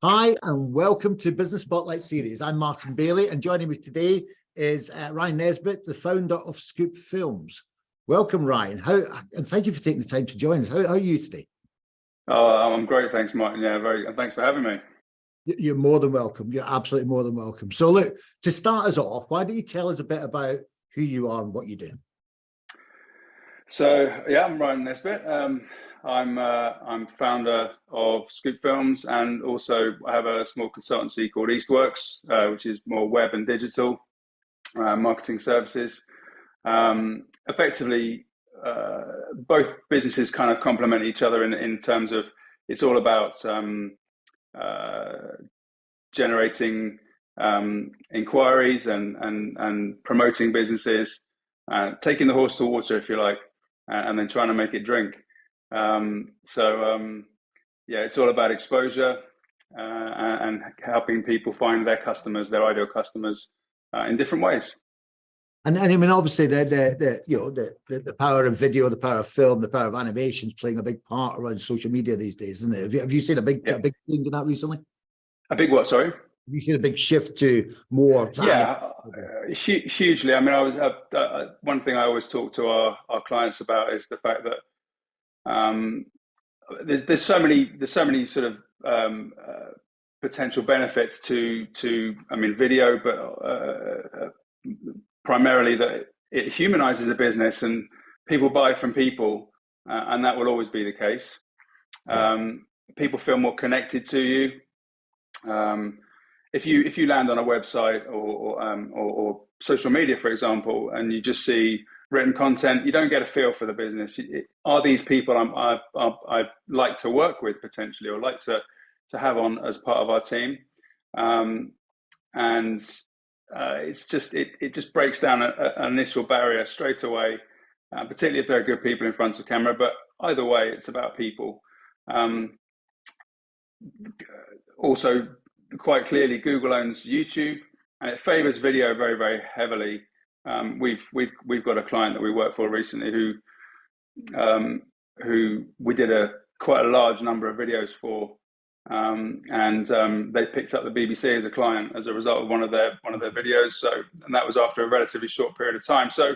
Hi, and welcome to Business Spotlight Series. I'm Martin Bailey, and joining me today is Ryan Nesbitt, the founder of Scoop Films. Welcome, Ryan. And thank you for taking the time to join us. How are you today? Oh, I'm great, thanks, Martin. Yeah, thanks for having me. You're more than welcome. You're absolutely more than welcome. So, look, to start us off, why don't you tell us a bit about who you are and what you do? So, yeah, I'm Ryan Nesbitt. I'm founder of Scoop Films, and also I have a small consultancy called Eastworks, which is more web and digital marketing services. Effectively, both businesses kind of complement each other in terms of it's all about generating inquiries and promoting businesses, taking the horse to water, if you like, and then trying to make it drink. Yeah, it's all about exposure and helping people find their customers, their ideal customers, in different ways. And I mean, obviously, the power of video, the power of film, the power of animation is playing a big part around social media these days, isn't it? Have you seen a big change in that recently? A big what? Sorry. Have you seen a big shift to more? Hugely. I mean, I was one thing I always talk to our clients about is the fact that there's so many sort of potential benefits to I mean video, but primarily that it humanizes a business and people buy from people, and that will always be the case. People feel more connected to you. If you land on a website or social media, for example, and you just see written content, you don't get a feel for the business. Are these people I like to work with potentially, or like to have on as part of our team? It's just it just breaks down an initial barrier straight away, particularly if there are good people in front of camera. But either way, it's about people. Also, quite clearly, Google owns YouTube, and it favors video very, very heavily. We've got a client that we worked for recently who we did quite a large number of videos for, and they picked up the BBC as a client as a result of one of their videos. So, and that was after a relatively short period of time. So,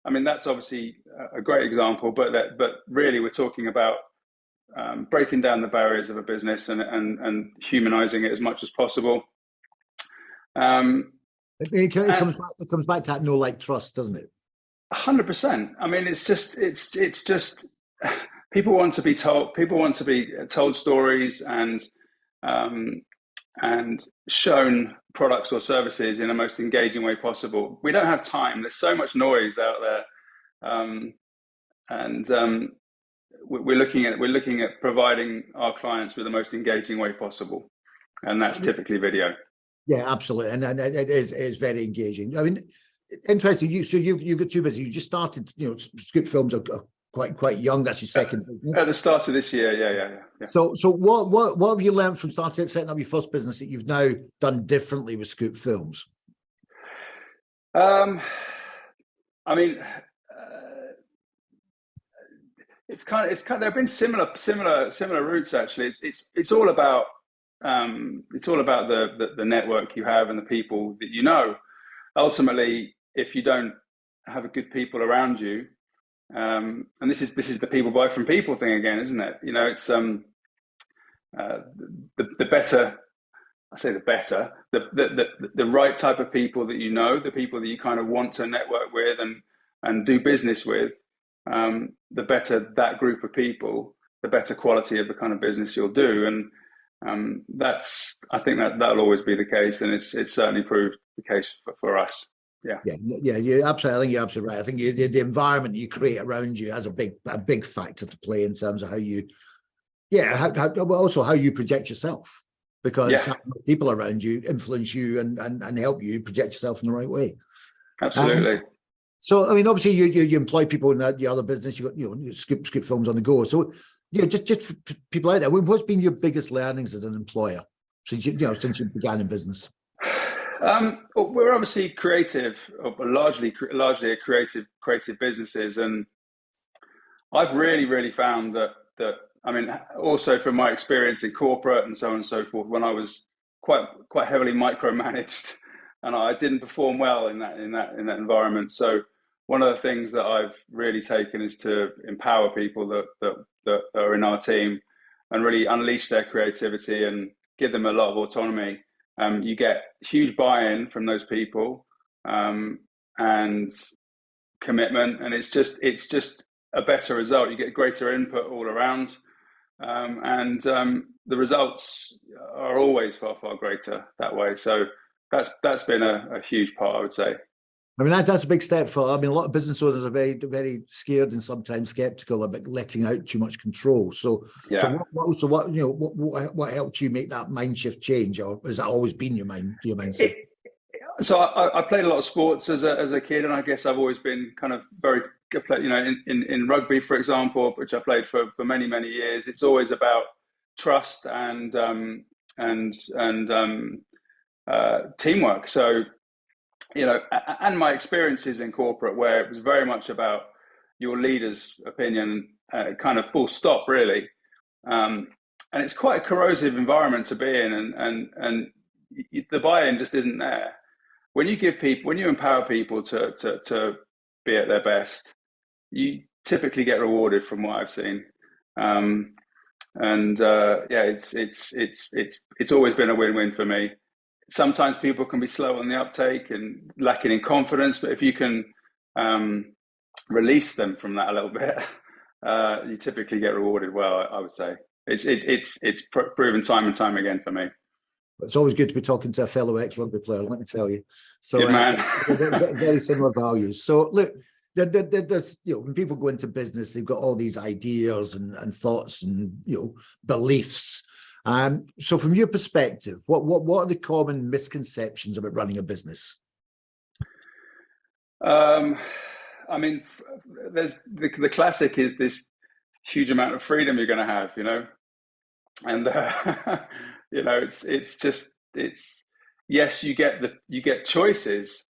I mean, that's obviously a great example, but really we're talking about breaking down the barriers of a business and humanizing it as much as possible. It comes back to that know, like, trust, doesn't it? 100%. I mean, it's just people want to be told stories and shown products or services in the most engaging way possible. We don't have time. There's so much noise out there, we're looking at providing our clients with the most engaging way possible, and that's typically video. Yeah, absolutely, and it is very engaging. I mean, interesting. You've got two businesses. You just started. Scoop Films are quite young. That's your second business. At the start of this year, yeah. So what have you learned from setting up your first business that you've now done differently with Scoop Films? I mean, it's kind of there have been similar routes actually. It's all about the network you have and the people that you know. Ultimately, if you don't have a good people around you, and this is the people buy from people thing again, isn't it? It's the better. I say the better, the right type of people that you know, the people that you kind of want to network with and do business with. The better that group of people, the better quality of the kind of business you'll do, and I think that'll always be the case, and it's certainly proved the case for us. Yeah. You're absolutely. I think you're absolutely right. I think the environment you create around you has a big factor to play in terms of how you, also how you project yourself, because people around you influence you and help you project yourself in the right way. Absolutely. So, I mean, obviously, you employ people in the other business. You got Scoop Films on the go. So, just for people out there, what's been your biggest learnings as an employer since you began in business? We're obviously creative, or largely a creative businesses, and I've really found that I mean, also from my experience in corporate and so on and so forth, when I was quite heavily micromanaged, and I didn't perform well in that environment. So one of the things that I've really taken is to empower people that are in our team and really unleash their creativity and give them a lot of autonomy. You get huge buy-in from those people, and commitment, and it's just a better result. You get greater input all around, and the results are always far greater that way. So that's been a huge part, I would say. I mean, that's a big step for. I mean, a lot of business owners are very scared and sometimes skeptical about letting out too much control. So, yeah. What helped you make that mind shift change, or has that always been your mindset? So I played a lot of sports as a kid, and I guess I've always been kind of very, you know, in rugby, for example, which I played for many years. It's always about trust and teamwork. So, you know, and my experiences in corporate, where it was very much about your leader's opinion, kind of full stop, really. And it's quite a corrosive environment to be in, and the buy-in just isn't there. When you empower people to be at their best, you typically get rewarded, from what I've seen. It's always been a win-win for me. Sometimes people can be slow on the uptake and lacking in confidence, but if you can release them from that a little bit, you typically get rewarded well, I would say. It's proven time and time again for me. It's always good to be talking to a fellow ex-rugby player, let me tell you. So, good man. Very similar values. So, look, there's, you know, when people go into business, they've got all these ideas and thoughts and, you know, beliefs. So, from your perspective, what are the common misconceptions about running a business? I mean, there's the classic is this huge amount of freedom you're going to have, you know, and you know, it's yes, you get choices,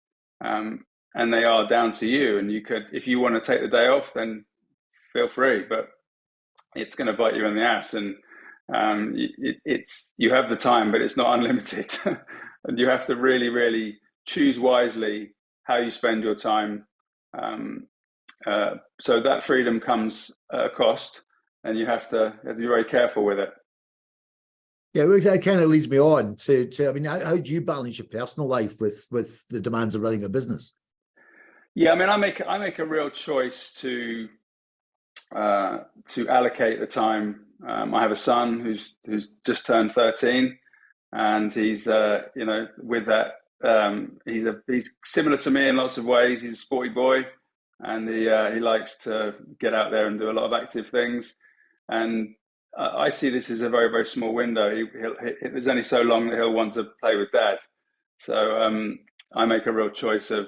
and they are down to you. And you could, if you want to take the day off, then feel free, but it's going to bite you in the ass. And you have the time, but it's not unlimited, and you have to really choose wisely how you spend your time. So that freedom comes at a cost, and you have to be very careful with it. Yeah, that kind of leads me on to I mean, how do you balance your personal life with the demands of running a business? Yeah, I mean, I make a real choice to allocate the time. I have a son who's just turned 13, and he's you know, with that, he's similar to me in lots of ways. He's a sporty boy, and he likes to get out there and do a lot of active things. And I see this as a very small window. There's only so long that he'll want to play with dad. So I make a real choice of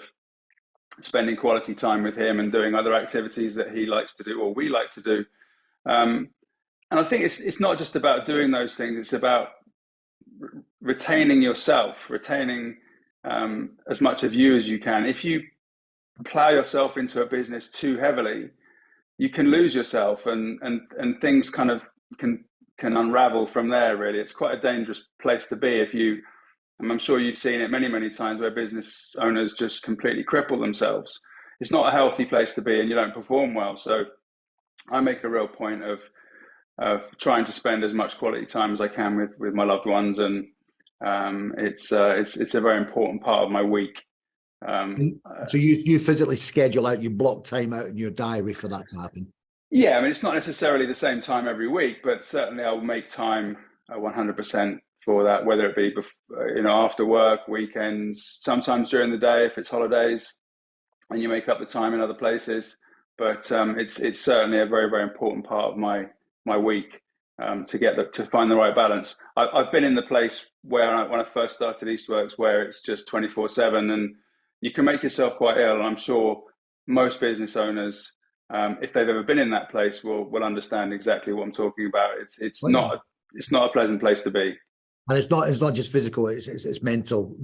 spending quality time with him and doing other activities that he likes to do or we like to do. And I think it's not just about doing those things. It's about retaining yourself, retaining as much of you as you can. If you plow yourself into a business too heavily, you can lose yourself, and things kind of can unravel from there. Really, it's quite a dangerous place to be. And I'm sure you've seen it many times where business owners just completely cripple themselves. It's not a healthy place to be, and you don't perform well. So I make a real point of trying to spend as much quality time as I can with my loved ones, and it's a very important part of my week. So you physically schedule out, you block time out in your diary for that to happen? Yeah, I mean, it's not necessarily the same time every week, but certainly I'll make time 100% for that, whether it be you know, after work, weekends, sometimes during the day if it's holidays, and you make up the time in other places. But it's certainly a very important part of my week, to find the right balance. I've been in the place where when I first started Eastworks, where it's just 24/7, and you can make yourself quite ill. And I'm sure most business owners, if they've ever been in that place, will understand exactly what I'm talking about. It's not a pleasant place to be. And it's not just physical; it's mental.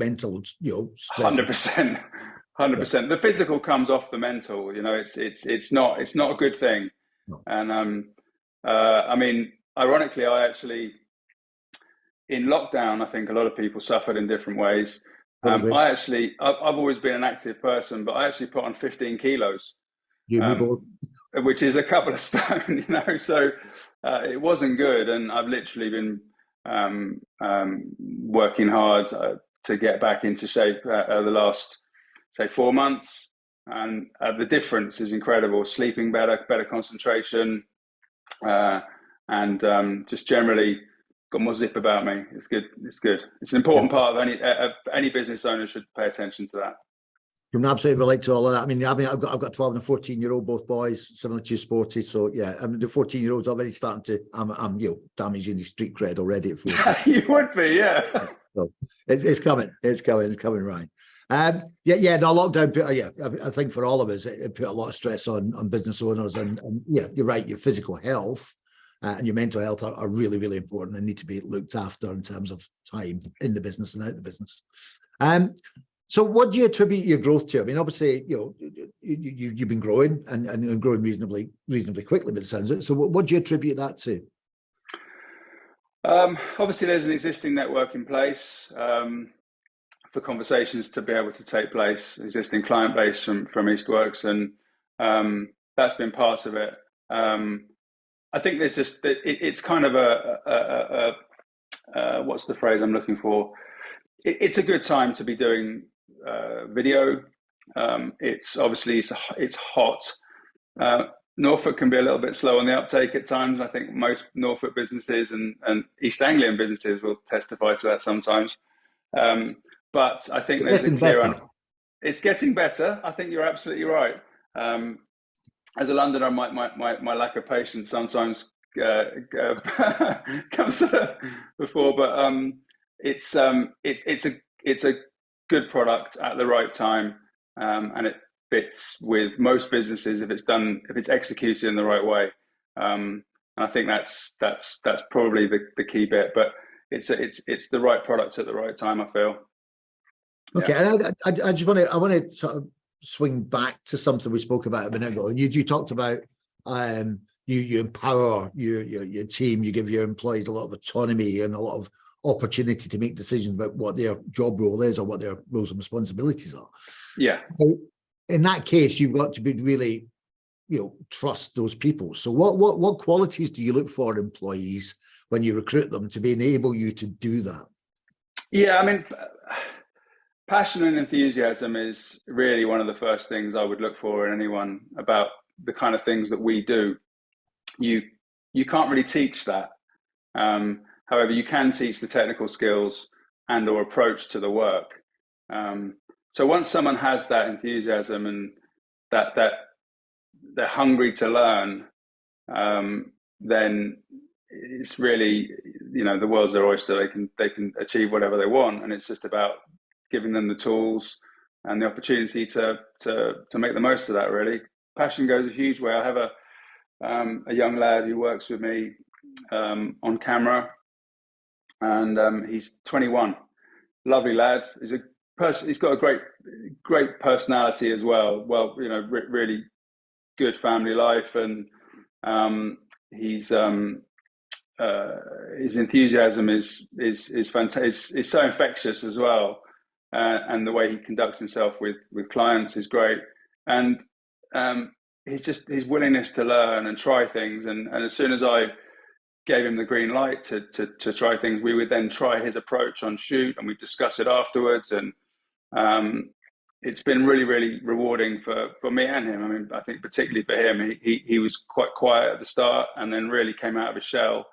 You know, 100%. The physical comes off the mental. You know, it's not a good thing. No. And I mean, ironically, I actually, in lockdown, I think a lot of people suffered in different ways. I've always been an active person, but I actually put on 15 kilos, You and me both. which is a couple of stone, you know. So it wasn't good, and I've literally been working hard to get back into shape the last, say, 4 months, and the difference is incredible. Sleeping better, better concentration, and just generally got more zip about me. It's good. It's good. It's an important part of any business owner should pay attention to that. You can absolutely relate to all of that. I mean, I've got a 12 and a 14-year-old, both boys, similar to you, sporty. So yeah, I mean, the 14-year-old's already starting to. I'm damaging the street cred already at 14. You would be, yeah. So it's coming. It's coming, Ryan. Yeah. No, lockdown. I think for all of us, it put a lot of stress on business owners, and yeah, you're right. Your physical health and your mental health are really, really important and need to be looked after in terms of time in the business and out the business. So what do you attribute your growth to? I mean, obviously, you've been growing and growing reasonably quickly, but it sounds it. So what do you attribute that to? Obviously, there's an existing network in place for conversations to be able to take place, existing client base from Eastworks, and that's been part of it. I think there's just it's kind of what's the phrase I'm looking for? It's a good time to be doing video. It's obviously it's hot. Norfolk can be a little bit slow on the uptake at times. I think most Norfolk businesses and East Anglian businesses will testify to that sometimes. But I think there's a clear. It's getting better. I think you're absolutely right. As a Londoner, my lack of patience sometimes comes before, but it's a good product at the right time, and it fits with most businesses if it's executed in the right way. And I think that's probably the key bit. But it's the right product at the right time, I feel. Okay, yeah. And I want to sort of swing back to something we spoke about a minute ago. And you talked about you empower your team, you give your employees a lot of autonomy and a lot of opportunity to make decisions about what their job role is or what their roles and responsibilities are. Yeah. So in that case, you've got to be really, trust those people. So what qualities do you look for in employees when you recruit them to enable you to do that? Yeah, I mean, passion and enthusiasm is really one of the first things I would look for in anyone about the kind of things that we do. You can't really teach that. However, you can teach the technical skills and or approach to the work. So once someone has that enthusiasm and that they're hungry to learn, then it's really, the world's their oyster. They can achieve whatever they want, and it's just about giving them the tools and the opportunity to make the most of that. Really, passion goes a huge way. I have a young lad who works with me on camera, and he's 21. Lovely lad. He's got a great personality as well. Well, really good family life, and his enthusiasm is fantastic. It's so infectious as well, and the way he conducts himself with clients is great. And his willingness to learn and try things. And as soon as I gave him the green light to try things, we would then try his approach on shoot, and we'd discuss it afterwards. And it's been really, really rewarding for me and him. I mean, I think particularly for him, he was quite quiet at the start and then really came out of his shell.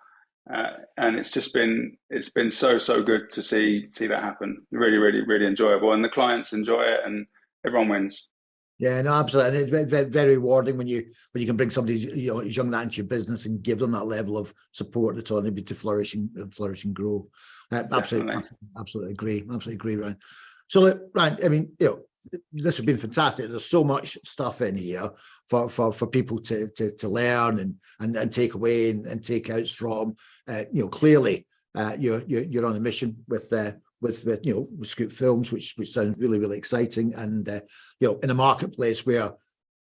And it's been so good to see that happen. Really, really, really enjoyable, and the clients enjoy it, and everyone wins. Yeah, no, absolutely. And it's very, very rewarding when you can bring somebody young that into your business and give them that level of support, autonomy to flourish and grow. Absolutely agree, Ryan. So look, Ryan, I mean, this has been fantastic. There's so much stuff in here for people to learn and take away and take out from. Clearly, you're on a mission with Scoop Films, which sounds really, really exciting, and in a marketplace where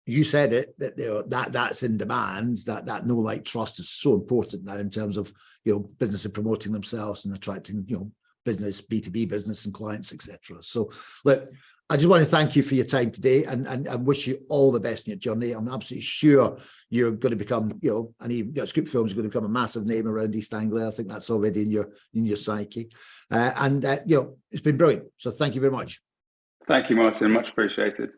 you said it, that that's in demand. That know, like, trust is so important now in terms of business and promoting themselves and attracting business, B2B business and clients, etc. So look, I just want to thank you for your time today and wish you all the best in your journey. I'm absolutely sure you're going to become, Scoop Films is going to become a massive name around East Anglia. I think that's already in your psyche. It's been brilliant. So thank you very much. Thank you, Martin. Much appreciated.